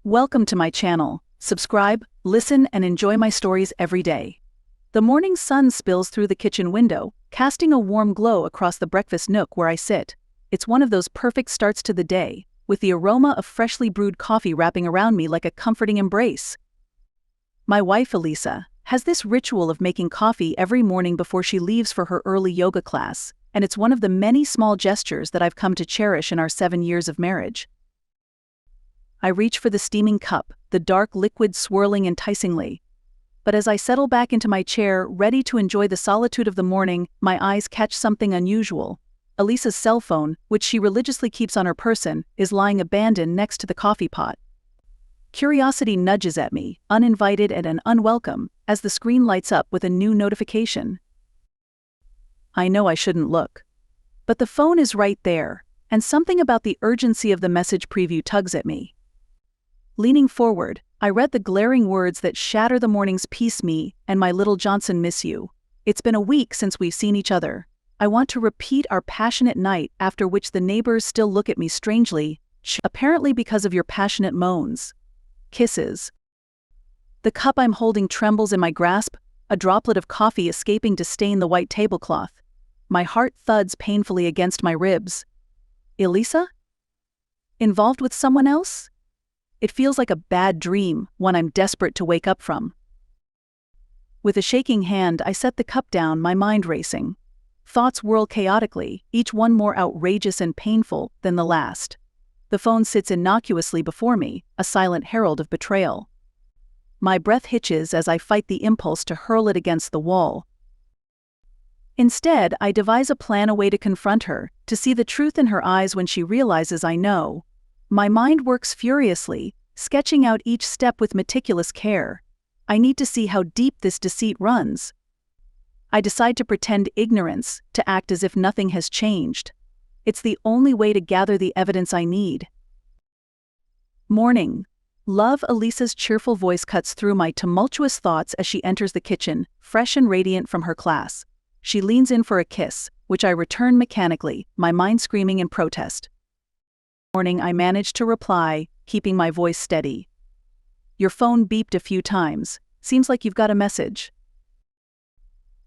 Welcome to my channel. Subscribe, listen, and enjoy my stories every day. The morning sun spills through the kitchen window, casting a warm glow across the breakfast nook where I sit. It's one of those perfect starts to the day, with the aroma of freshly brewed coffee wrapping around me like a comforting embrace. My wife, Elisa, has this ritual of making coffee every morning before she leaves for her early yoga class, and it's one of the many small gestures that I've come to cherish in our 7 years of marriage. I reach for the steaming cup, the dark liquid swirling enticingly. But as I settle back into my chair, ready to enjoy the solitude of the morning, my eyes catch something unusual. Elisa's cell phone, which she religiously keeps on her person, is lying abandoned next to the coffee pot. Curiosity nudges at me, uninvited and unwelcome, as the screen lights up with a new notification. I know I shouldn't look. But the phone is right there, and something about the urgency of the message preview tugs at me. Leaning forward, I read the glaring words that shatter the morning's peace. Me and my little Johnson miss you. It's been a week since we've seen each other. I want to repeat our passionate night, after which the neighbors still look at me strangely, apparently because of your passionate moans. Kisses. The cup I'm holding trembles in my grasp, a droplet of coffee escaping to stain the white tablecloth. My heart thuds painfully against my ribs. Elisa? Involved with someone else? It feels like a bad dream, one I'm desperate to wake up from. With a shaking hand, I set the cup down, my mind racing. Thoughts whirl chaotically, each one more outrageous and painful than the last. The phone sits innocuously before me, a silent herald of betrayal. My breath hitches as I fight the impulse to hurl it against the wall. Instead, I devise a plan, a way to confront her, to see the truth in her eyes when she realizes I know. My mind works furiously, sketching out each step with meticulous care. I need to see how deep this deceit runs. I decide to pretend ignorance, to act as if nothing has changed. It's the only way to gather the evidence I need. Morning. Love. Elisa's cheerful voice cuts through my tumultuous thoughts as she enters the kitchen, fresh and radiant from her class. She leans in for a kiss, which I return mechanically, my mind screaming in protest. Morning, I managed to reply, keeping my voice steady. Your phone beeped a few times. Seems like you've got a message.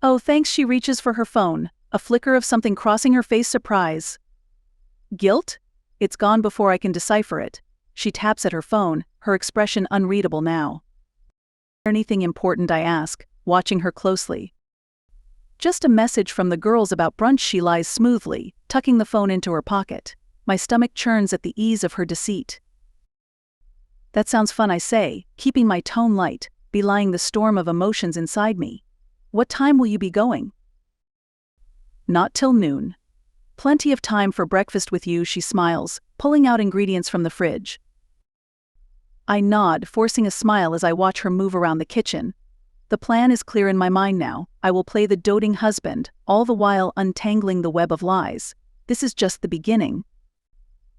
Oh, thanks. She reaches for her phone, a flicker of something crossing her face. Surprise. Guilt? It's gone before I can decipher it. She taps at her phone, her expression unreadable now. Anything important? I ask, watching her closely. Just a message from the girls about brunch. She lies smoothly, tucking the phone into her pocket. My stomach churns at the ease of her deceit. That sounds fun, I say, keeping my tone light, belying the storm of emotions inside me. What time will you be going? Not till noon. Plenty of time for breakfast with you, she smiles, pulling out ingredients from the fridge. I nod, forcing a smile as I watch her move around the kitchen. The plan is clear in my mind now. I will play the doting husband, all the while untangling the web of lies. This is just the beginning.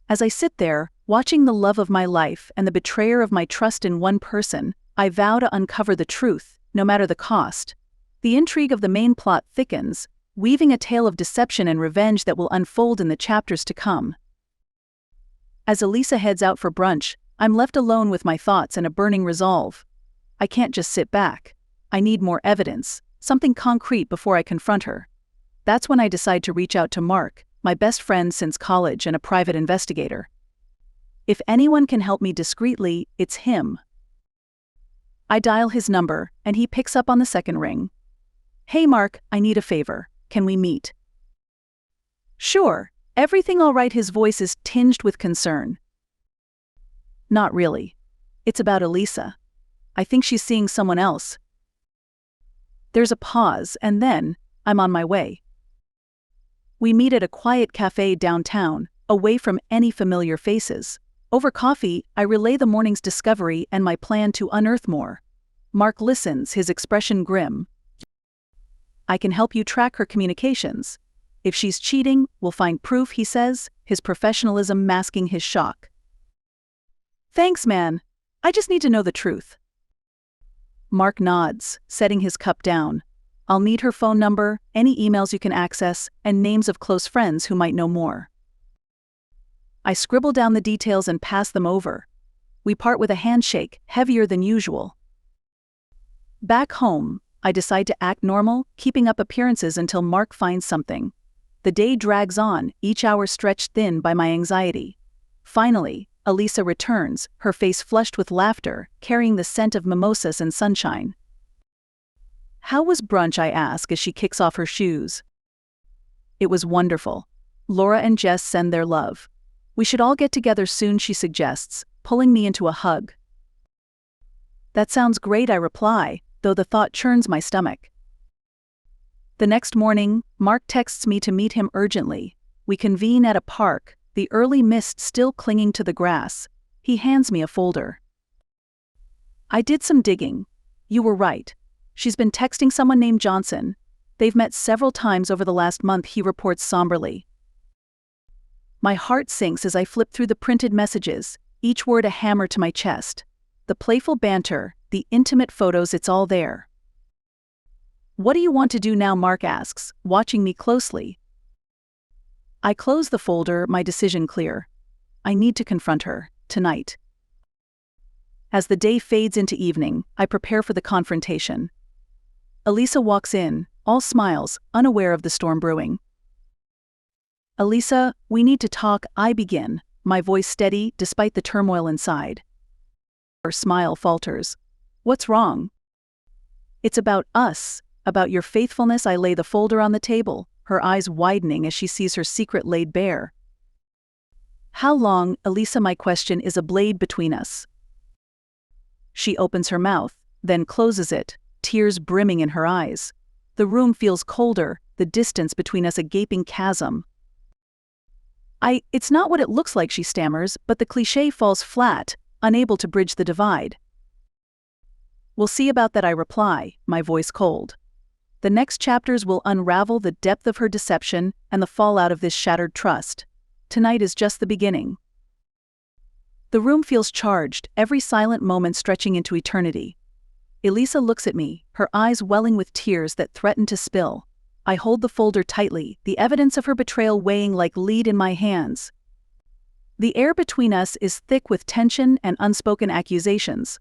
As I sit there, watching the love of my life and the betrayer of my trust in one person, I vow to uncover the truth, no matter the cost. The intrigue of the main plot thickens, weaving a tale of deception and revenge that will unfold in the chapters to come. As Elisa heads out for brunch, I'm left alone with my thoughts and a burning resolve. I can't just sit back. I need more evidence, something concrete before I confront her. That's when I decide to reach out to Mark, my best friend since college and a private investigator. If anyone can help me discreetly, it's him. I dial his number, and he picks up on the second ring. Hey Mark, I need a favor. Can we meet? Sure. Everything all right? His voice is tinged with concern. Not really. It's about Elisa. I think she's seeing someone else. There's a pause, and then, I'm on my way. We meet at a quiet cafe downtown, away from any familiar faces. Over coffee, I relay the morning's discovery and my plan to unearth more. Mark listens, his expression grim. I can help you track her communications. If she's cheating, we'll find proof, he says, his professionalism masking his shock. Thanks, man. I just need to know the truth. Mark nods, setting his cup down. I'll need her phone number, any emails you can access, and names of close friends who might know more. I scribble down the details and pass them over. We part with a handshake, heavier than usual. Back home, I decide to act normal, keeping up appearances until Mark finds something. The day drags on, each hour stretched thin by my anxiety. Finally, Elisa returns, her face flushed with laughter, carrying the scent of mimosas and sunshine. "How was brunch?" I ask as she kicks off her shoes. "It was wonderful. Laura and Jess send their love. We should all get together soon," she suggests, pulling me into a hug. "That sounds great," I reply, though the thought churns my stomach. The next morning, Mark texts me to meet him urgently. We convene at a park, the early mist still clinging to the grass. He hands me a folder. "I did some digging. You were right. She's been texting someone named Johnson. They've met several times over the last month," he reports somberly. My heart sinks as I flip through the printed messages, each word a hammer to my chest. The playful banter, the intimate photos, it's all there. "What do you want to do now?" Mark asks, watching me closely. I close the folder, my decision clear. I need to confront her, tonight. As the day fades into evening, I prepare for the confrontation. Elisa walks in, all smiles, unaware of the storm brewing. "Elisa, we need to talk," I begin, my voice steady despite the turmoil inside. Her smile falters. "What's wrong?" "It's about us, about your faithfulness." I lay the folder on the table, her eyes widening as she sees her secret laid bare. "How long?" Elisa, my question is a blade between us. She opens her mouth, then closes it, tears brimming in her eyes. The room feels colder, the distance between us a gaping chasm. It's not what it looks like," she stammers, but the cliché falls flat, unable to bridge the divide. "We'll see about that," I reply, my voice cold. The next chapters will unravel the depth of her deception and the fallout of this shattered trust. Tonight is just the beginning. The room feels charged, every silent moment stretching into eternity. Elisa looks at me, her eyes welling with tears that threaten to spill. I hold the folder tightly, the evidence of her betrayal weighing like lead in my hands. The air between us is thick with tension and unspoken accusations.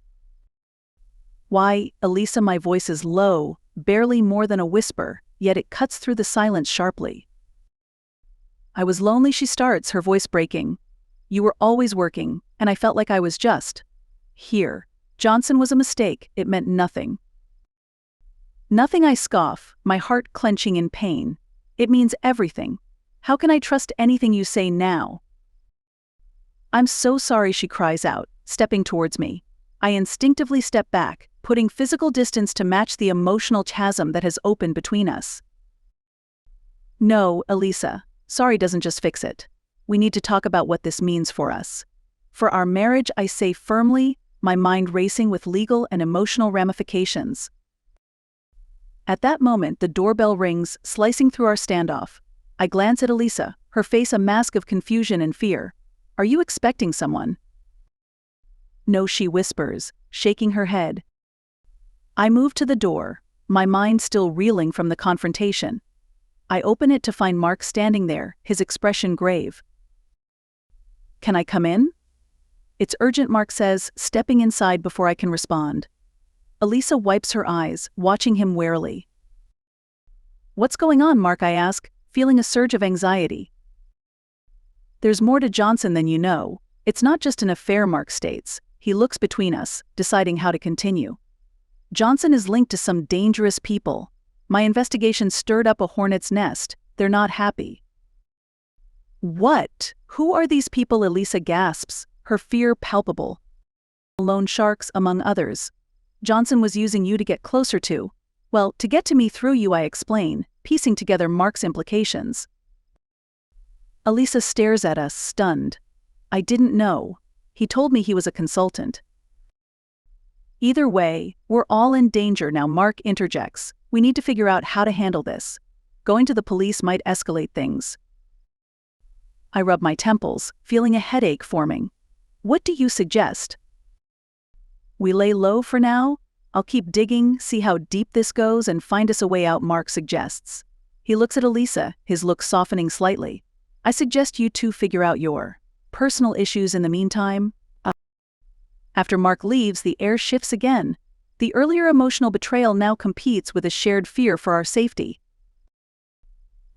"Why?" Elisa, my voice is low, barely more than a whisper, yet it cuts through the silence sharply. "I was lonely," she starts, her voice breaking. "You were always working, and I felt like I was just here. Johnson was a mistake, it meant nothing." "Nothing," I scoff, my heart clenching in pain. "It means everything. How can I trust anything you say now?" "I'm so sorry," she cries out, stepping towards me. I instinctively step back, putting physical distance to match the emotional chasm that has opened between us. "No, Elisa, sorry doesn't just fix it. We need to talk about what this means for us. For our marriage," I say firmly, my mind racing with legal and emotional ramifications. At that moment, the doorbell rings, slicing through our standoff. I glance at Elisa, her face a mask of confusion and fear. "Are you expecting someone?" "No," she whispers, shaking her head. I move to the door, my mind still reeling from the confrontation. I open it to find Mark standing there, his expression grave. "Can I come in?" "It's urgent," Mark says, stepping inside before I can respond. Elisa wipes her eyes, watching him warily. "What's going on, Mark?" I ask, feeling a surge of anxiety. "There's more to Johnson than you know. It's not just an affair," Mark states. He looks between us, deciding how to continue. "Johnson is linked to some dangerous people. My investigation stirred up a hornet's nest. They're not happy." "What? Who are these people?" Elisa gasps, her fear palpable. "Loan sharks, among others. Johnson was using you to get closer to, well, to get to me through you," I explain, piecing together Mark's implications. Elisa stares at us, stunned. "I didn't know. He told me he was a consultant." "Either way, we're all in danger now," Mark interjects. "We need to figure out how to handle this. Going to the police might escalate things." I rub my temples, feeling a headache forming. "What do you suggest?" "We lay low for now. I'll keep digging, see how deep this goes, and find us a way out," Mark suggests. He looks at Elisa, his look softening slightly. "I suggest you two figure out your personal issues in the meantime." After Mark leaves, the air shifts again. The earlier emotional betrayal now competes with a shared fear for our safety.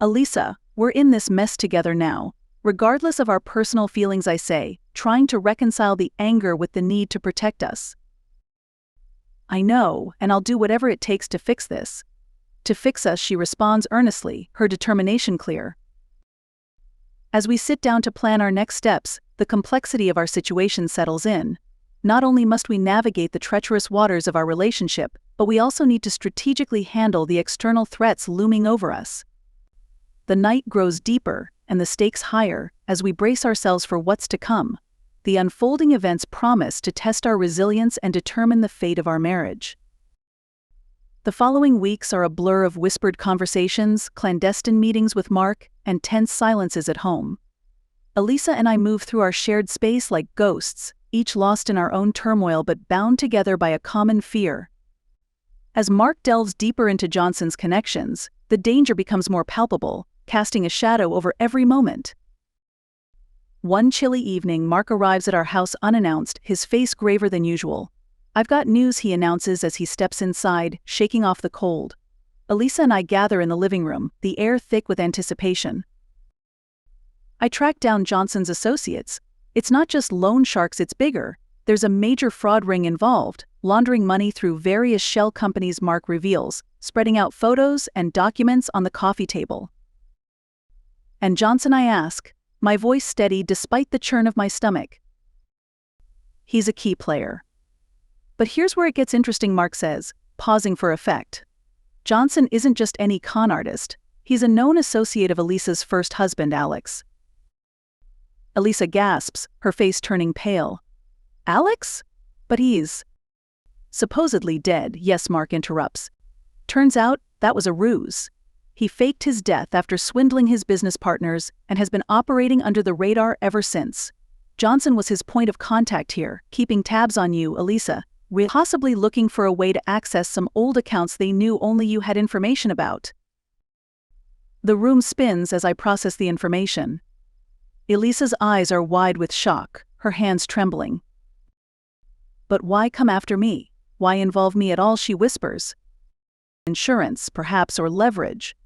Elisa, we're in this mess together now. Regardless of our personal feelings, I say, trying to reconcile the anger with the need to protect us. I know, and I'll do whatever it takes to fix this. To fix us, she responds earnestly, her determination clear. As we sit down to plan our next steps, the complexity of our situation settles in. Not only must we navigate the treacherous waters of our relationship, but we also need to strategically handle the external threats looming over us. The night grows deeper, and the stakes higher, as we brace ourselves for what's to come. The unfolding events promise to test our resilience and determine the fate of our marriage. The following weeks are a blur of whispered conversations, clandestine meetings with Mark, and tense silences at home. Elisa and I move through our shared space like ghosts, each lost in our own turmoil but bound together by a common fear. As Mark delves deeper into Johnson's connections, the danger becomes more palpable, casting a shadow over every moment. One chilly evening, Mark arrives at our house unannounced, his face graver than usual. "I've got news," he announces as he steps inside, shaking off the cold. Elisa and I gather in the living room, the air thick with anticipation. I track down Johnson's associates. It's not just loan sharks, it's bigger. There's a major fraud ring involved, laundering money through various shell companies, Mark reveals, spreading out photos and documents on the coffee table. "And Johnson?" I ask, my voice steady despite the churn of my stomach. "He's a key player." "But here's where it gets interesting," Mark says, pausing for effect. "Johnson isn't just any con artist. He's a known associate of Elisa's first husband, Alex." Elisa gasps, her face turning pale. "Alex? But he's supposedly dead." "Yes," Mark interrupts. "Turns out that was a ruse. He faked his death after swindling his business partners and has been operating under the radar ever since. Johnson was his point of contact here, keeping tabs on you, Elisa, possibly looking for a way to access some old accounts they knew only you had information about." The room spins as I process the information. Elisa's eyes are wide with shock, her hands trembling. "But why come after me? Why involve me at all?" she whispers. "Insurance, perhaps, or leverage.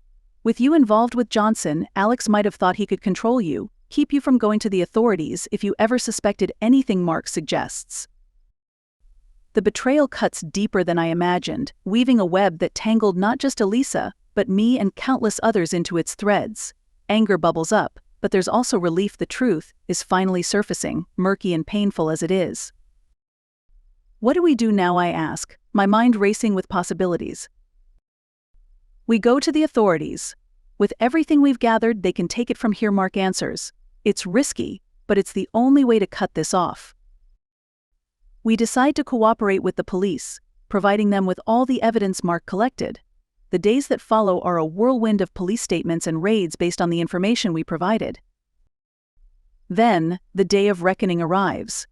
With you involved with Johnson, Alex might have thought he could control you, keep you from going to the authorities if you ever suspected anything," Mark suggests. The betrayal cuts deeper than I imagined, weaving a web that tangled not just Elisa, but me and countless others into its threads. Anger bubbles up, but there's also relief. The truth is finally surfacing, murky and painful as it is. "What do we do now?" I ask, my mind racing with possibilities. "We go to the authorities. With everything we've gathered, they can take it from here," Mark answers. "It's risky, but it's the only way to cut this off." We decide to cooperate with the police, providing them with all the evidence Mark collected. The days that follow are a whirlwind of police statements and raids based on the information we provided. Then, the day of reckoning arrives.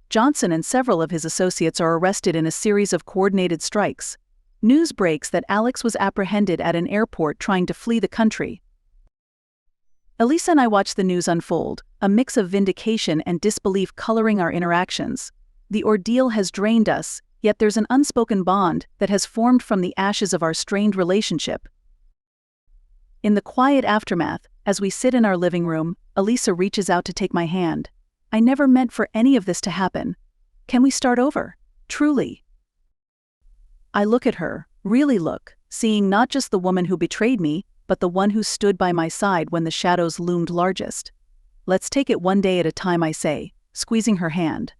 Johnson and several of his associates are arrested in a series of coordinated strikes. News breaks that Alex was apprehended at an airport trying to flee the country. Elisa and I watch the news unfold, a mix of vindication and disbelief coloring our interactions. The ordeal has drained us, yet there's an unspoken bond that has formed from the ashes of our strained relationship. In the quiet aftermath, as we sit in our living room, Elisa reaches out to take my hand. "I never meant for any of this to happen. Can we start over? Truly?" I look at her, really look, seeing not just the woman who betrayed me, but the one who stood by my side when the shadows loomed largest. "Let's take it one day at a time," I say, squeezing her hand.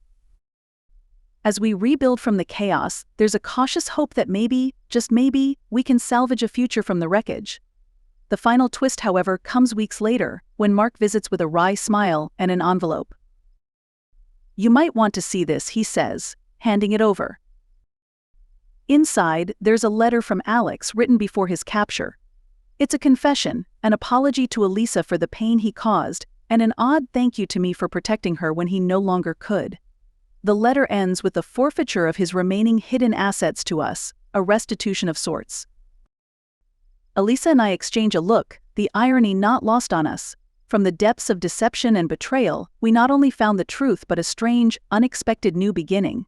As we rebuild from the chaos, there's a cautious hope that maybe, just maybe, we can salvage a future from the wreckage. The final twist, however, comes weeks later, when Mark visits with a wry smile and an envelope. "You might want to see this," he says, handing it over. Inside, there's a letter from Alex written before his capture. It's a confession, an apology to Elisa for the pain he caused, and an odd thank you to me for protecting her when he no longer could. The letter ends with the forfeiture of his remaining hidden assets to us, a restitution of sorts. Elisa and I exchange a look, the irony not lost on us. From the depths of deception and betrayal, we not only found the truth but a strange, unexpected new beginning.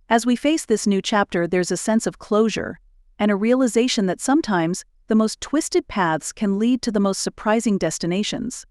As we face this new chapter, there's a sense of closure, and a realization that sometimes the most twisted paths can lead to the most surprising destinations.